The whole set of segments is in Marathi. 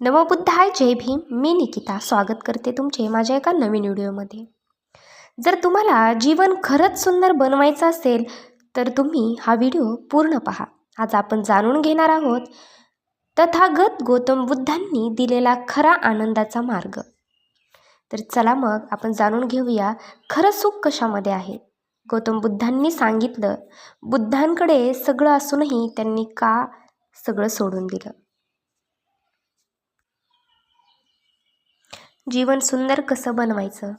नमोबुद्धाय जय भीम. मी निकिता स्वागत करते तुमचे माझ्या एका नवीन व्हिडिओमध्ये. जर तुम्हाला जीवन खरंच सुंदर बनवायचं असेल तर तुम्ही हा व्हिडिओ पूर्ण पहा. आज आपण जाणून घेणार आहोत तथागत गौतम बुद्धांनी दिलेला खरा आनंदाचा मार्ग. तर चला मग आपण जाणून घेऊया खरं सुख कशामध्ये आहे. गौतम बुद्धांनी सांगितलं, बुद्धांकडे सगळं असूनही त्यांनी का सगळं सोडून दिलं. जीवन सुंदर कसं बनवायचं.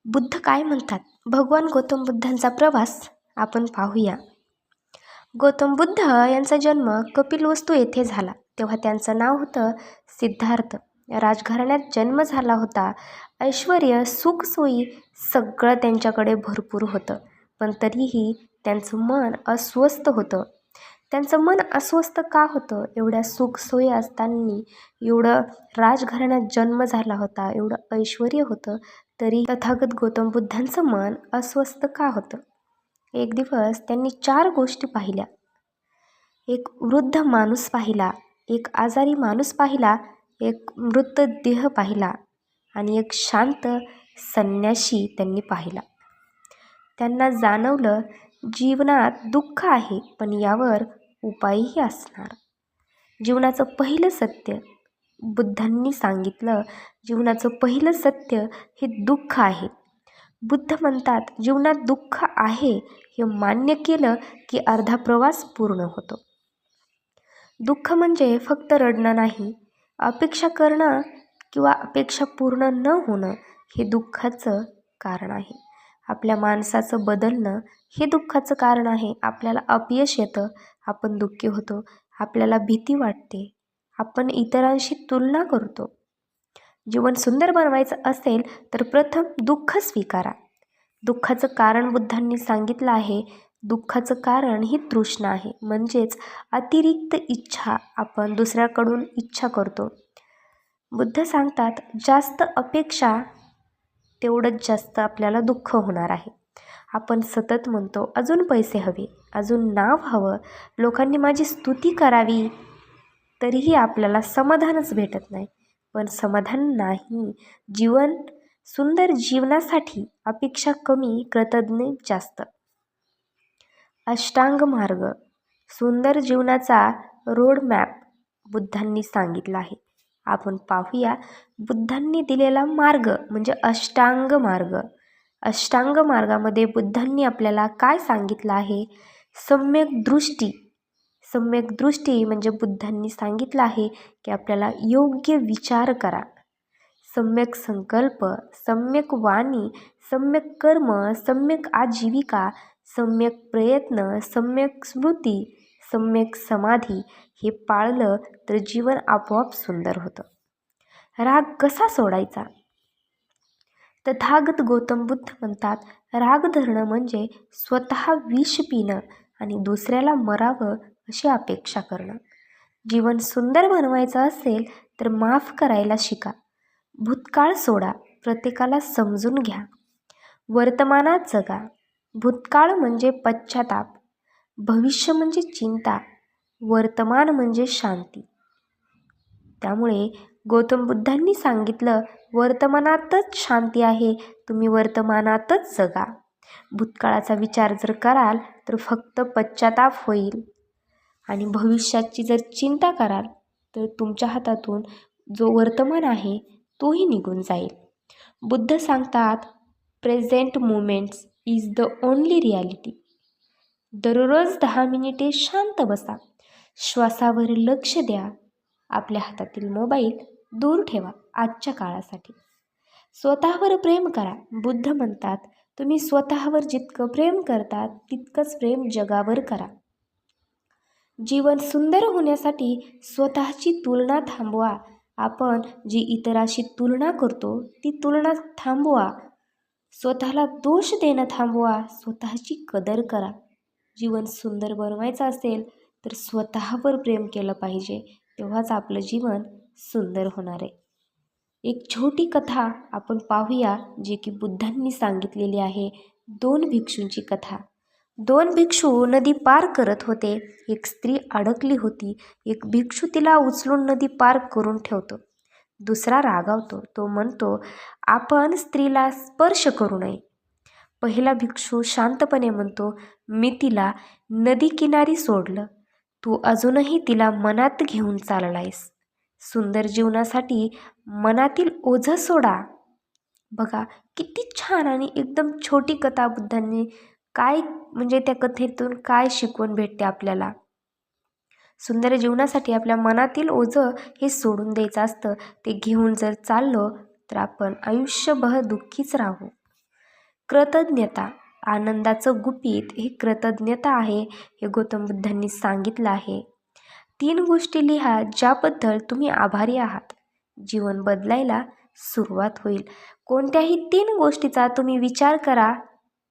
बुद्ध काय म्हणतात. भगवान गौतम बुद्धांचा प्रवास आपण पाहूया. गौतम बुद्ध यांचा जन्म कपिलवस्तू येथे झाला. तेव्हा त्यांचं नाव होतं सिद्धार्थ. राजघराण्यात जन्म झाला होता. ऐश्वर्य सुखसोयी सगळं त्यांच्याकडे भरपूर होतं, पण तरीही त्यांचं मन अस्वस्थ होतं. त्यांचं मन अस्वस्थ का होतं. एवढ्या सुखसोयी असताना, एवढं राजघराण्यात जन्म झाला होता, एवढं ऐश्वर्य होतं, तरी तथागत गौतम बुद्धांचं मन अस्वस्थ का होतं. एक दिवस त्यांनी 4 गोष्टी पाहिल्या. एक वृद्ध माणूस पाहिला, एक आजारी माणूस पाहिला, एक मृतदेह पाहिला आणि एक शांत संन्यासी त्यांनी पाहिला. त्यांना जाणवलं जीवनात दुःख आहे, पण यावर उपायही असणार. जीवनाचं पहिलं सत्य बुद्धांनी सांगितलं. जीवनाचं पहिलं सत्य हे दुःख आहे. बुद्ध म्हणतात जीवनात दुःख आहे हे मान्य केलं की अर्धा प्रवास पूर्ण होतो. दुःख म्हणजे फक्त रडणं नाही, अपेक्षा करणं किंवा अपेक्षा पूर्ण न होणं हे दुःखाचं कारण आहे. आपल्या माणसाचं बदलणं हे दुःखाचं कारण आहे. आपल्याला अपयश येतं, आपण दुःखी होतो. आपल्याला भीती वाटते, आपण इतरांशी तुलना करतो. जीवन सुंदर बनवायचं असेल तर प्रथम दुःख स्वीकारा. दुःखाचं कारण बुद्धांनी सांगितलं आहे. दुःखाचं कारण ही तृष्णा आहे, म्हणजेच अतिरिक्त इच्छा. आपण दुसऱ्याकडून इच्छा करतो. बुद्ध सांगतात जास्त अपेक्षा तेवढंच जास्त आपल्याला दुःख होणार आहे. आपण सतत म्हणतो अजून पैसे हवे, अजून नाव हवं, लोकांनी माझी स्तुती करावी, तरीही आपल्याला समाधानच भेटत नाही. पण समाधान नाही. जीवन सुंदर जीवनासाठी अपेक्षा कमी, कृतज्ञ जास्त. अष्टांग मार्ग सुंदर जीवनाचा रोड मॅप बुद्धांनी सांगितला आहे. आपण पाहूया बुद्धांनी दिलेला मार्ग म्हणजे अष्टांग मार्ग. अष्टांग मार्गामध्ये बुद्धांनी आपल्याला काय सांगितलं आहे. सम्यक दृष्टी. सम्यक दृष्टी म्हणजे बुद्धांनी सांगितलं आहे की आपल्याला योग्य विचार करा. सम्यक संकल्प, सम्यक वाणी, सम्यक कर्म, सम्यक आजीविका, सम्यक प्रयत्न, सम्यक स्मृती, सम्यक समाधी हे पाळलं तर जीवन आपोआप सुंदर होतं. राग कसा सोडायचा. तथागत गौतम बुद्ध म्हणतात राग धरणं म्हणजे स्वतः विष पिणं आणि दुसऱ्याला मरावं अशी अपेक्षा करणं. जीवन सुंदर बनवायचं असेल तर माफ करायला शिका. भूतकाळ सोडा, प्रत्येकाला समजून घ्या. वर्तमानात जगा. भूतकाळ म्हणजे पश्चाताप, भविष्य म्हणजे चिंता, वर्तमान म्हणजे शांती. त्यामुळे गौतम बुद्धांनी सांगितलं वर्तमानातच शांती आहे, तुम्ही वर्तमानातच जगा. भूतकाळाचा विचार जर कराल तर फक्त पश्चाताप होईल आणि भविष्याची जर चिंता कराल तर तुमच्या हातातून जो वर्तमान आहे तोही निघून जाईल. बुद्ध सांगतात present moments is the only reality. दररोज 10 मिनिटे शांत बसा, श्वासावर लक्ष द्या, आपल्या हातातील मोबाईल दूर ठेवा आजच्या काळासाठी. स्वतःवर प्रेम करा. बुद्ध म्हणतात तुम्ही स्वतःवर जितकं प्रेम करता तितकंच प्रेम जगावर करा. जीवन सुंदर होण्यासाठी स्वतःची तुलना थांबवा. आपण जी इतराशी तुलना करतो ती तुलना थांबवा. स्वतःला दोष देणं थांबवा. स्वतःची कदर करा. जीवन सुंदर बनवायचं असेल तर स्वतःवर प्रेम केलं पाहिजे, तेव्हाच आपलं जीवन सुंदर होणार आहे. एक छोटी कथा आपण पाहूया जी की बुद्धांनी सांगितलेली आहे. 2 भिक्षूंची कथा. 2 भिक्षू नदी पार करत होते. एक स्त्री अडकली होती. एक भिक्षू तिला उचलून नदी पार करून ठेवतो. दुसरा रागावतो. तो म्हणतो, आपण स्त्रीला स्पर्श करू नये. पहिला भिक्षू शांतपणे म्हणतो, मी तिला नदी किनारी सोडलं. तू अजूनही तिला मनात घेऊन चाललायस. सुंदर जीवनासाठी मनातील ओझं सोडा. बघा किती छान आणि एकदम छोटी कथा बुद्धांनी काय म्हणजे त्या कथेतून काय शिकवण भेटते आपल्याला. सुंदर जीवनासाठी आपल्या मनातील ओझं हे सोडून द्यायचं असतं. ते घेऊन जर चाललो तर आपण आयुष्यभर दुःखीच राहू. कृतज्ञता, आनंदाचं गुपित हे कृतज्ञता आहे, हे गौतम बुद्धांनी सांगितलं आहे. 3 गोष्टी लिहा ज्याबद्दल तुम्ही आभारी आहात. जीवन बदलायला सुरुवात होईल. कोणत्याही 3 गोष्टीचा तुम्ही विचार करा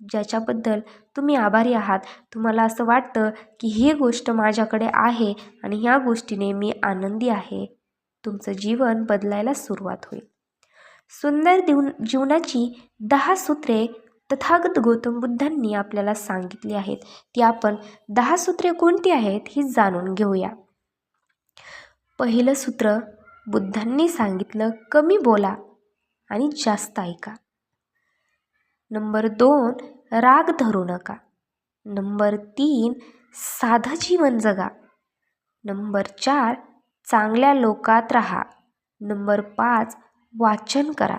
ज्याच्याबद्दल तुम्ही आभारी आहात. तुम्हाला असं वाटतं की ही गोष्ट माझ्याकडे आहे आणि ह्या गोष्टीने मी आनंदी आहे. तुमचं जीवन बदलायला सुरुवात होईल. सुंदर जीवनाची 10 सूत्रे तथागत गौतम बुद्धांनी आपल्याला सांगितली आहेत. ती आपण 10 सूत्रे कोणती आहेत ही जाणून घेऊया. पहिलं सूत्र बुद्धांनी सांगितलं, कमी बोला आणि जास्त ऐका. नंबर 2, राग धरू नका. नंबर 3, साधं जीवन जगा. नंबर 4, चांगल्या लोकात राहा. नंबर 5, वाचन करा.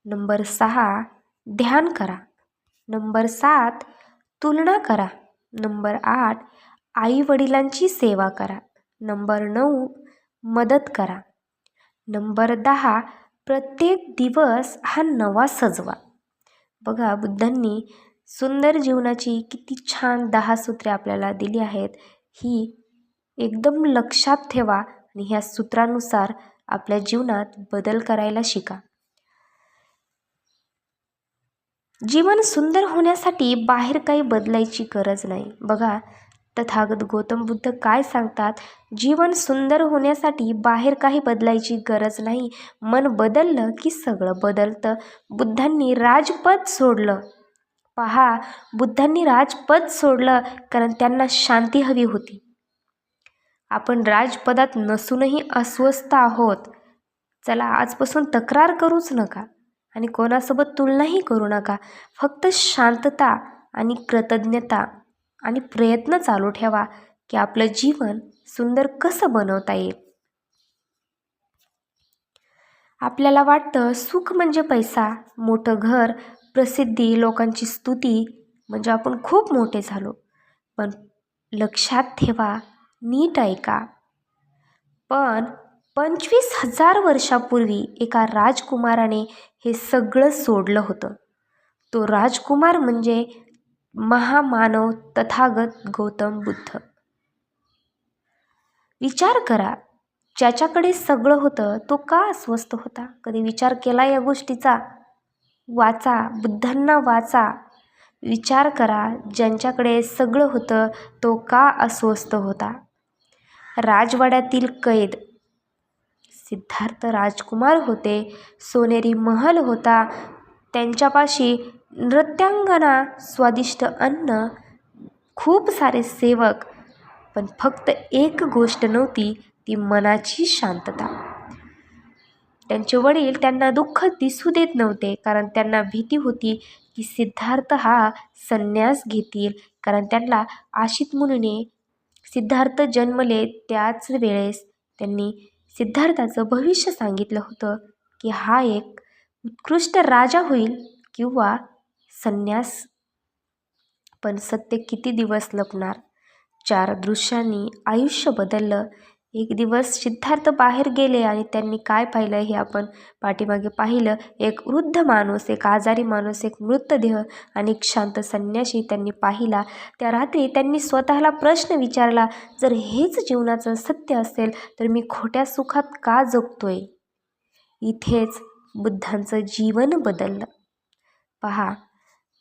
नंबर 6, ध्यान करा. नंबर 7, तुलना करा. नंबर 8, आई वडिलांची सेवा करा. नंबर 9, मदत करा. नंबर 10, प्रत्येक दिवस हा नवा सजवा. बघा बुद्धांनी सुंदर जीवनाची किती छान 10 सूत्रे आपल्याला दिली आहेत. ही एकदम लक्षात ठेवा आणि ह्या सूत्रानुसार आपल्या जीवनात बदल करायला शिका. जीवन सुंदर होण्यासाठी बाहेर काही बदलायची गरज नाही. बघा तथागत गौतम बुद्ध काय सांगतात, जीवन सुंदर होण्यासाठी बाहेर काही बदलायची गरज नाही. मन बदललं की सगळं बदलतं. बुद्धांनी राजपद सोडलं. पहा बुद्धांनी राजपद सोडलं कारण त्यांना शांती हवी होती. आपण राजपदात नसूनही अस्वस्थ आहोत. चला आजपासून तक्रार करूच नका आणि कोणासोबत तुलनाही करू नका. फक्त शांतता आणि कृतज्ञता आणि प्रयत्न चालू ठेवा की आपलं जीवन सुंदर कसं बनवता येईल. आपल्याला वाटतं सुख म्हणजे पैसा, मोठं घर, प्रसिद्धी, लोकांची स्तुती म्हणजे आपण खूप मोठे झालो. पण लक्षात ठेवा, नीट ऐका. पण 25,000 वर्षापूर्वी एका राजकुमाराने हे सगळं सोडलं होतं. तो राजकुमार म्हणजे महामानव तथागत गौतम बुद्ध. विचार करा, ज्याच्याकडे सगळं होतं तो का अस्वस्थ होता? कधी विचार केला या गोष्टीचा? वाचा, बुद्धांना वाचा. विचार करा, ज्यांच्याकडे सगळं होतं तो का अस्वस्थ होता? राजवाड्यातील कैद सिद्धार्थ राजकुमार होते. सोनेरी महल होता. त्यांच्यापाशी नृत्यांगना, स्वादिष्ट अन्न, खूप सारे सेवक. पण फक्त एक गोष्ट नव्हती, ती मनाची शांतता. त्यांचे वडील त्यांना दुःख दिसू देत नव्हते कारण त्यांना भीती होती की सिद्धार्थ हा संन्यास घेतील. कारण त्यांना आशित मुनीने सिद्धार्थ जन्मले त्याच वेळेस त्यांनी सिद्धार्थाचं भविष्य सांगितलं होतं की हा एक उत्कृष्ट राजा होईल किंवा संन्यास. पण सत्य किती दिवस लपणार? 4 दृश्यांनी आयुष्य बदललं. एक दिवस सिद्धार्थ बाहेर गेले आणि त्यांनी काय पाहिलं हे आपण पाठीमागे पाहिलं. एक वृद्ध माणूस, एक आजारी माणूस, एक मृतदेह आणि एक शांत संन्यासी त्यांनी पाहिला. त्या रात्री त्यांनी स्वतःला प्रश्न विचारला, जर हेच जीवनाचं सत्य असेल तर मी खोट्या सुखात का जगतोय? इथेच बुद्धांचं जीवन बदललं. पहा,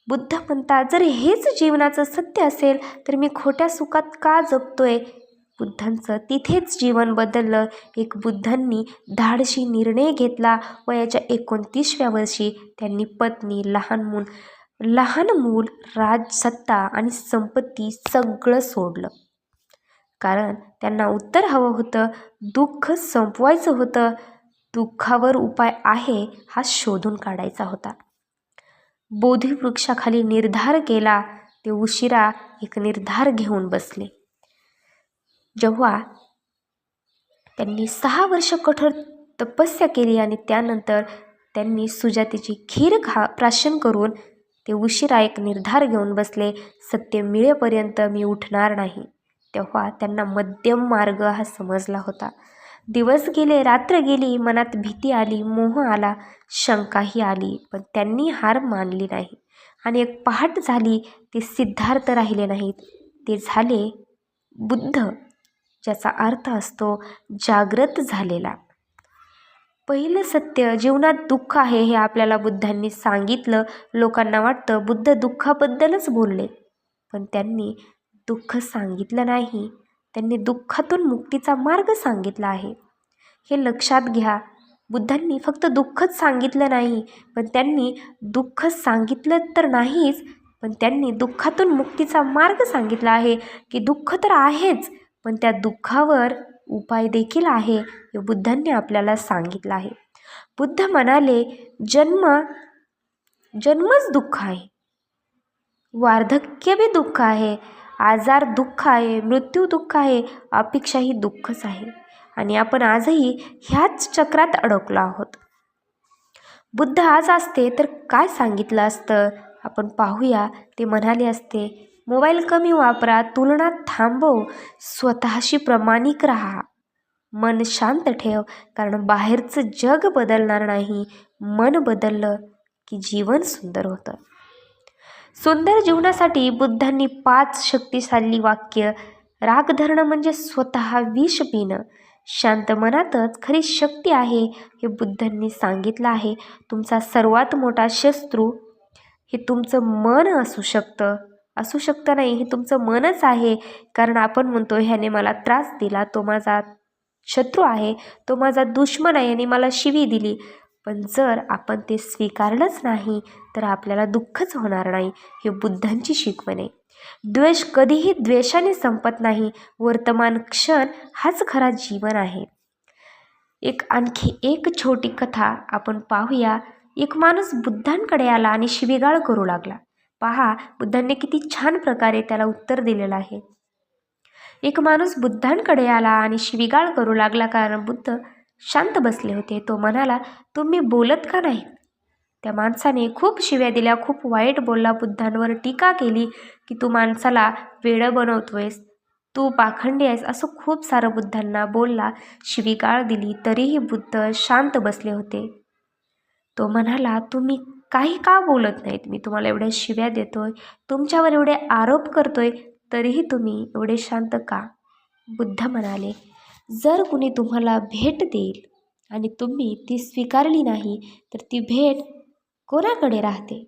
बुद्ध म्हणतात, जर हेच जीवनाचं सत्य असेल तर मी खोट्या सुखात का जगतोय? बुद्धांचं तिथेच जीवन बदललं. एक बुद्धांनी धाडसी निर्णय घेतला. वयाच्या 29व्या वर्षी त्यांनी पत्नी, लहान मूल लहान मूल राजसत्ता आणि संपत्ती सगळं सोडलं, कारण त्यांना उत्तर हवं होतं. दुःख संपवायचं होतं. दुःखावर उपाय आहे हा शोधून काढायचा होता. बोधिवृक्षाखाली निर्धार केला. ते उशिरा एक निर्धार घेऊन बसले. जेव्हा त्यांनी 6 वर्ष कठोर तपस्या केली आणि त्यानंतर त्यांनी सुजातेची खीर प्राशन करून ते उशिरा एक निर्धार घेऊन बसले, सत्य मिळेपर्यंत मी उठणार नाही. तेव्हा त्यांना मध्यम मार्ग हा समजला होता. दिवस गेले, रात्र गेली, मनात भीती आली, मोह आला, शंकाही आली, पण त्यांनी हार मानली नाही. आणि एक पहाट झाली. ते सिद्धार्थ राहिले नाहीत, ते झाले बुद्ध, ज्याचा अर्थ असतो जागृत झालेला. पहिलं सत्य, जीवनात दुःख आहे हे आपल्याला बुद्धांनी सांगितलं. लोकांना वाटतं बुद्ध दुःखाबद्दलच बोलले, पण त्यांनी दुःख सांगितलं नाही. त्यांनी दुःखातून मुक्तीचा मार्ग सांगितला आहे. हे लक्षात घ्या. बुद्धांनी फक्त दुःखच सांगितलं नाही, पण त्यांनी दुःख सांगितलं तर नाहीच, पण त्यांनी दुःखातून मुक्तीचा मार्ग सांगितला आहे. की दुःख तर आहेच, पण त्या दुःखावर उपाय देखील आहे, हे बुद्धांनी आपल्याला सांगितलं आहे. बुद्ध म्हणाले, जन्मच दुःख आहे, वार्धक्य बी दुःख आहे, आजार दुःख आहे, मृत्यू दुःख आहे, अपेक्षा ही दुःखच आहे. आणि आपण आजही ह्याच चक्रात अडकलो आहोत. बुद्ध आज असते तर काय सांगितलं असतं आपण पाहूया. ते म्हणाले असते, मोबाईल कमी वापरा, तुलना थांबव, स्वतःशी प्रामाणिक राहा, मन शांत ठेव, कारण बाहेरचं जग बदलणार नाही, मन बदललं की जीवन सुंदर होतं. सुंदर जीवनासाठी बुद्धांनी 5 शक्तिशाली वाक्य. राग धरणं म्हणजे स्वतः विष पिणं. शांत मनातच खरी शक्ती आहे, हे बुद्धांनी सांगितलं आहे. तुमचा सर्वात मोठा शत्रू हे तुमचं मन असू शकतं नाही, हे तुमचं मनच आहे. कारण आपण म्हणतो ह्याने मला त्रास दिला, तो माझा शत्रू आहे, तो माझा दुश्मन आहे आणि मला शिवी दिली. पण जर आपण ते स्वीकारलंच नाही तर आपल्याला दुःखच होणार नाही. हे बुद्धांची शिकवण आहे. द्वेष कधीही द्वेषाने संपत नाही. वर्तमान क्षण हाच खरा जीवन आहे. आणखी एक छोटी कथा आपण पाहूया. एक माणूस बुद्धांकडे आला आणि शिवीगाळ करू लागला. पहा, बुद्धांनी किती छान प्रकारे त्याला उत्तर दिलेलं आहे. एक माणूस बुद्धांकडे आला आणि शिवीगाळ करू लागला, कारण बुद्ध शांत बसले होते. तो म्हणाला, तुम्ही बोलत का नाही? त्या माणसाने खूप शिव्या दिल्या, खूप वाईट बोलला, बुद्धांवर टीका केली की तू माणसाला वेडं बनवतोयस, तू पाखंडी आहेस, असं खूप सारं बुद्धांना बोलला, शिवीगाळ दिली. तरीही बुद्ध शांत बसले होते. तो म्हणाला, तुम्ही काही का बोलत नाहीत? मी तुम्हाला एवढ्या शिव्या देतोय, तुमच्यावर एवढे आरोप करतोय, तरीही तुम्ही एवढे शांत का? बुद्ध म्हणाले, जर कुणी तुम्हाला भेट देईल आणि तुम्ही ती स्वीकारली नाही तर ती भेट कोणाकडे राहते?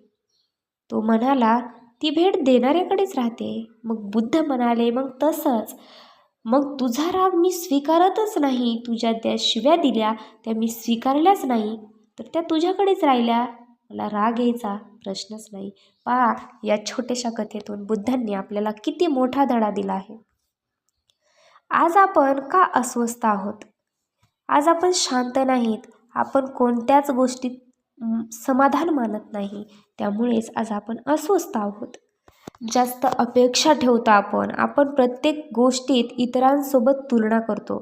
तो म्हणाला, ती भेट देणाऱ्याकडेच राहते. मग बुद्ध म्हणाले, मग तसंच, मग तुझा राग मी स्वीकारतच नाही, तुझ्या त्या शिव्या दिल्या त्या मी स्वीकारल्याच नाही, तर त्या तुझ्याकडेच राहिल्या, मला राग यायचा प्रश्नच नाही. पहा, या छोट्याशा कथेतून बुद्धांनी आपल्याला किती मोठा धडा दिला आहे. आज आपण का अस्वस्थ आहोत? आज आपण शांत नाहीत. आपण कोणत्याच गोष्टीत समाधान मानत नाही. त्यामुळेच आज आपण अस्वस्थ आहोत. जास्त अपेक्षा ठेवतो आपण प्रत्येक गोष्टीत इतरांसोबत तुलना करतो,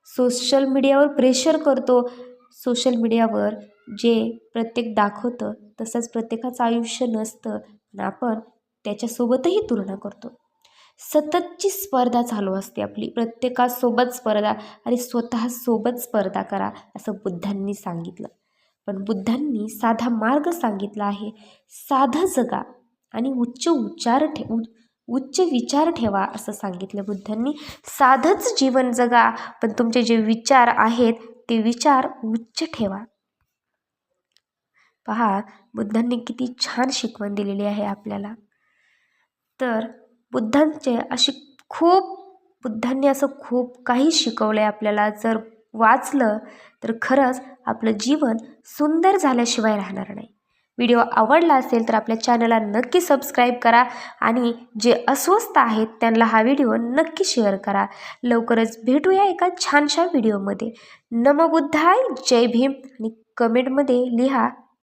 सोशल मीडियावर प्रेशर करतो. सोशल मीडियावर जे प्रत्येक दाखवतं तसंच प्रत्येकाचं आयुष्य नसतं, पण आपण त्याच्यासोबतही तुलना करतो. सततची स्पर्धा चालू असते आपली, प्रत्येकासोबत स्पर्धा, आणि स्वतःसोबत स्पर्धा करा, असं बुद्धांनी सांगितलं. पण बुद्धांनी साधा मार्ग सांगितला आहे. साधं जगा आणि उच्च विचार ठेवा, असं सांगितलं बुद्धांनी. साधंच जीवन जगा, पण तुमचे जे विचार आहेत ते विचार उच्च ठेवा. पहा, बुद्धांनी किती छान शिकवण दिलेली आहे आपल्याला. तर बुद्धांनी असं खूप काही शिकवलं आहे आपल्याला. जर वाचलं तर खरंच आपलं जीवन सुंदर झाल्याशिवाय राहणार नाही. व्हिडिओ आवडला असेल तर आपल्या चॅनलला नक्की सबस्क्राईब करा आणि जे अस्वस्थ आहेत त्यांना हा व्हिडिओ नक्की शेअर करा. लवकरच भेटूया एका छानशा व्हिडिओमध्ये. नमो बुद्धाय, जय भीम आणि कमेंटमध्ये लिहा